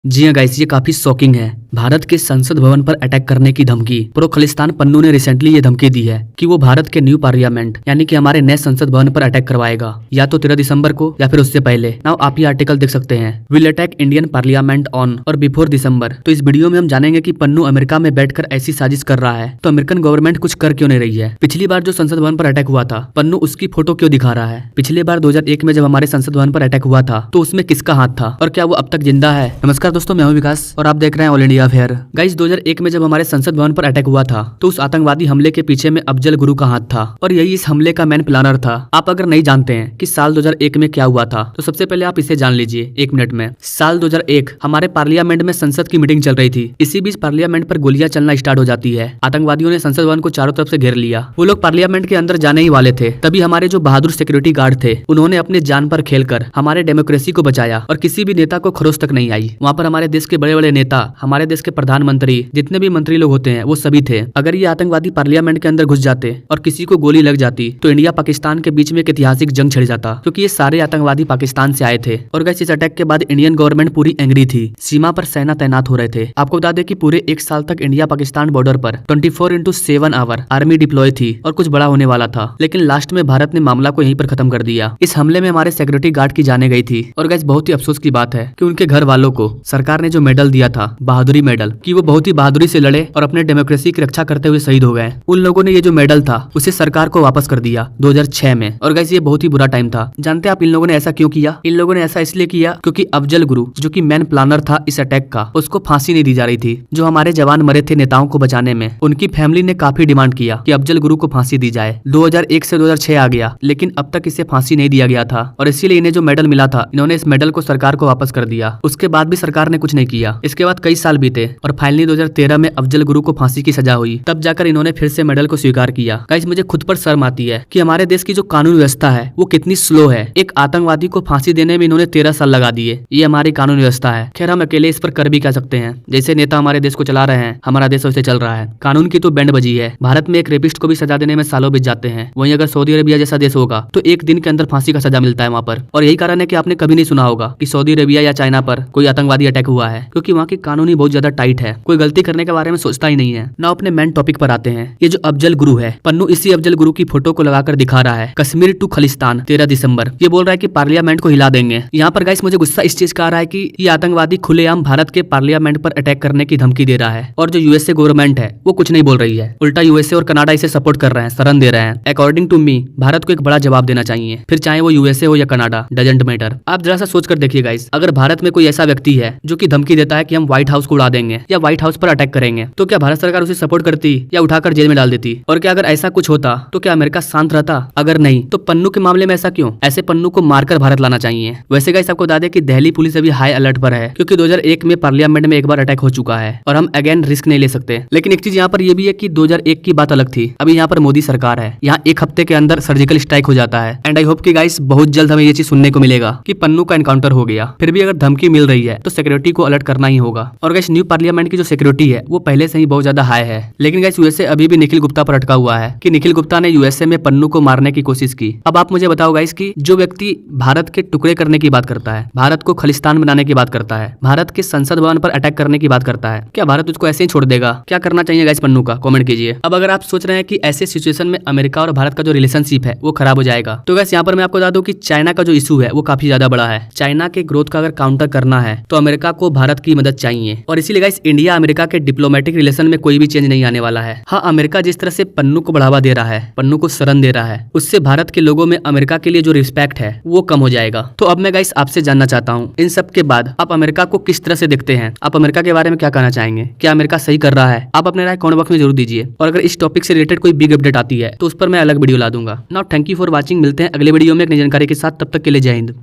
जी हाँ गाइस, ये काफी शॉकिंग है। भारत के संसद भवन पर अटैक करने की धमकी। प्रो खलिस्तान पन्नू ने रिसेंटली ये धमकी दी है कि वो भारत के न्यू पार्लियामेंट यानी कि हमारे नए संसद भवन पर अटैक करवाएगा, या तो 13 दिसंबर को या फिर उससे पहले। नाउ आप ये आर्टिकल देख सकते हैं, will attack Indian parliament on और बिफोर दिसंबर। तो इस वीडियो में हम जानेंगे कि पन्नू अमेरिका में बैठकर ऐसी साजिश कर रहा है तो अमेरिकन गवर्नमेंट कुछ कर क्यों नहीं रही है। पिछली बार जो संसद भवन पर अटैक हुआ था, पन्नू उसकी फोटो क्यों दिखा रहा है। पिछली बार 2001 में जब हमारे संसद भवन पर अटैक हुआ था तो उसमें किसका हाथ था और क्या वो अब तक जिंदा है। नमस्कार दोस्तों, मैं हूं विकास और आप देख रहे हैं ऑल इंडिया अफेयर। गाइस, 2001 में जब हमारे संसद भवन पर अटैक हुआ था तो उस आतंकवादी हमले के पीछे में अफजल गुरु का हाथ था और यही इस हमले का मेन प्लानर था। आप अगर नहीं जानते हैं कि साल 2001 में क्या हुआ था तो सबसे पहले आप इसे जान लीजिए 1 मिनट में। साल 2001 हमारे पार्लियामेंट में संसद की मीटिंग चल रही थी। इसी बीच पार्लियामेंट पर गोलियां चलना स्टार्ट हो जाती है। आतंकवादियों ने संसद भवन को चारों तरफ से घेर लिया। वो लोग पार्लियामेंट के अंदर जाने ही वाले थे, तभी हमारे जो बहादुर सिक्योरिटी गार्ड थे उन्होंने अपने जान पर खेलकर हमारे डेमोक्रेसी को बचाया और किसी भी नेता को खरोच तक नहीं आई। वहाँ पर हमारे देश के बड़े बड़े नेता, हमारे देश के प्रधानमंत्री, जितने भी मंत्री लोग होते हैं वो सभी थे। अगर ये आतंकवादी पार्लियामेंट के अंदर घुस जाते और किसी को गोली लग जाती तो इंडिया पाकिस्तान के बीच में एक ऐतिहासिक जंग छिड़ जाता, क्योंकि ये सारे आतंकवादी पाकिस्तान से आए थे। और गाइस, इस अटैक के बाद इंडियन गवर्नमेंट पूरी एंग्री थी। सीमा पर सेना तैनात हो रहे थे। आपको बता दें कि पूरे 1 साल तक इंडिया पाकिस्तान बॉर्डर पर 24/7 आवर आर्मी डिप्लॉय थी और कुछ बड़ा होने वाला था, लेकिन लास्ट में भारत ने मामला को यहीं पर खत्म कर दिया। इस हमले में हमारे सिक्योरिटी गार्ड की जाने गई थी और गाइस, बहुत ही अफसोस की बात है कि उनके घर वालों को सरकार ने जो मेडल दिया था, बहादुरी मेडल, कि वो बहुत ही बहादुरी से लड़े और अपने डेमोक्रेसी की रक्षा करते हुए शहीद हो गए। उन लोगों ने ये जो मेडल था उसे सरकार को वापस कर दिया 2006 में। और गाइस, ये बहुत ही बुरा टाइम था। जानते हैं आप इन लोगों ने ऐसा क्यों किया? इन लोगों ने ऐसा इसलिए किया क्योंकि अफजल गुरु, जो कि मेन प्लानर था इस अटैक का, उसको फांसी नहीं दी जा रही थी। जो हमारे जवान मरे थे नेताओं को बचाने में, उनकी फैमिली ने काफी डिमांड किया कि अफजल गुरु को फांसी दी जाए। 2001 से 2006 आ गया, लेकिन अब तक इसे फांसी नहीं दिया गया था और इसीलिए इन्हें जो मेडल मिला था, इन्होंने इस मेडल को सरकार को वापस कर दिया। उसके बाद भी सरकार ने कुछ नहीं किया। इसके बाद कई साल बीते और फाइनली 2013 में अफजल गुरु को फांसी की सजा हुई। तब जाकर इन्होंने फिर से मेडल को स्वीकार किया। गाइस, मुझे खुद पर शर्म आती है कि हमारे देश की जो कानून व्यवस्था है वो कितनी स्लो है। एक आतंकवादी को फांसी देने में इन्होंने 13 साल लगा दिए। ये हमारी कानून व्यवस्था है। खैर, हम अकेले इस पर कर भी क्या सकते हैं। जैसे नेता हमारे देश को चला रहे हैं, हमारा देश वैसे चल रहा है। कानून की तो बैंड बजी है। भारत में एक रेपिस्ट को भी सजा देने में सालों बीत जाते हैं। वहीं अगर सऊदी अरेबिया जैसा देश होगा तो 1 दिन के अंदर फांसी का सजा मिलता है वहाँ पर। और यही कारण है कि आपने कभी नहीं सुना होगा कि सऊदी अरेबिया या चाइना पर कोई आतंकवादी अटैक हुआ है, क्योंकि वहाँ की कानून ही बहुत ज्यादा टाइट है। कोई गलती करने के बारे में सोचता ही नहीं है ना। अपने मेन टॉपिक पर आते हैं। ये जो अफजल गुरु है, पन्नू इसी अफजल गुरु की फोटो को लगाकर दिखा रहा है कश्मीर टू खलिस्तान 13 दिसंबर। ये बोल रहा है कि पार्लियामेंट को हिला देंगे। यहाँ पर गाइस, मुझे गुस्सा इस चीज का आ रहा है कि ये आतंकवादी खुलेआम भारत के पार्लियामेंट पर अटैक करने की धमकी दे रहा है और जो यूएसए गवर्नमेंट है वो कुछ नहीं बोल रही है। उल्टा यूएसए और कनाडा इसे सपोर्ट कर रहे हैं, शरण दे रहे हैं। अकॉर्डिंग टू मी, भारत को एक बड़ा जवाब देना चाहिए, फिर चाहे वो यूएसए हो या कनाडा, डजंट मैटर। आप जरा सा सोच कर देखिए गाइस, अगर भारत में कोई ऐसा व्यक्ति है जो कि धमकी देता है कि हम व्हाइट हाउस को उड़ा देंगे या व्हाइट हाउस पर अटैक करेंगे, तो क्या भारत सरकार उसे सपोर्ट करती या उठाकर जेल में डाल देती? और क्या अगर ऐसा कुछ होता तो क्या अमेरिका शांत रहता? अगर नहीं तो पन्नू के मामले में ऐसा क्यों? ऐसे पन्नू को मारकर भारत लाना चाहिए। वैसे गाइस, आपको बता दें कि दिल्ली पुलिस अभी हाई अलर्ट पर है, क्योंकि 2001 में पार्लियामेंट में एक बार अटैक हो चुका है और हम अगेन रिस्क नहीं ले सकते। लेकिन एक चीज यहाँ पर यह भी है कि 2001 की बात अलग थी, अभी यहाँ पर मोदी सरकार है। यहाँ 1 हफ्ते के अंदर सर्जिकल स्ट्राइक हो जाता है। एंड आई होप कि गाइस, बहुत जल्द हमें ये चीज सुनने को मिलेगा कि पन्नू का एनकाउंटर हो गया। फिर भी अगर धमकी मिल रही है तो सिक्योरिटी को अलर्ट करना ही होगा। और गाइस, न्यू पार्लियामेंट की जो सिक्योरिटी है वो पहले से ही बहुत ज्यादा हाई है। लेकिन गाइस, यूएसए अभी भी निखिल गुप्ता पर अटका हुआ है कि निखिल गुप्ता ने यूएसए में पन्नू को मारने की कोशिश की। अब आप मुझे बताओ गाइस कि जो व्यक्ति भारत के टुकड़े करने की बात करता है, भारत को खलिस्तान बनाने की बात करता है, भारत के संसद भवन पर अटैक करने की बात करता है, क्या भारत उसको ऐसे ही छोड़ देगा? क्या करना चाहिए गाइस पन्नू का? कमेंट कीजिए। अब अगर आप सोच रहे हैं कि ऐसे सिचुएशन में अमेरिका और भारत का जो रिलेशनशिप है वो खराब हो जाएगा, तो गाइस यहाँ पर मैं आपको बता दूं कि चाइना का जो इशू है वो काफी ज्यादा बड़ा है। चाइना के ग्रोथ का अगर काउंटर करना है तो अमेरिका को भारत की मदद चाहिए। और इसीलिए गाइस, इंडिया अमेरिका के डिप्लोमेटिक रिलेशन में कोई भी चेंज नहीं आने वाला है। हाँ, अमेरिका जिस तरह से पन्नू को बढ़ावा दे रहा है, पन्नू को शरण दे रहा है, उससे भारत के लोगों में अमेरिका के लिए जो रिस्पेक्ट है वो कम हो जाएगा। तो अब मैं गाइस आपसे जानना चाहता हूँ, इन सब के बाद आप अमेरिका को किस तरह से देखते हैं? आप अमेरिका के बारे में क्या कहना चाहेंगे? क्या अमेरिका सही कर रहा है? आप अपने राय कमेंट बॉक्स में जरूर दीजिए। और अगर इस टॉपिक से रिलेटेड कोई बिग अपडेट आती है तो उस पर मैं अलग वीडियो ला दूंगा। Now thank you for watching. मिलते हैं अगले वीडियो में एक नई जानकारी के साथ। तब तक के लिए जय हिंद।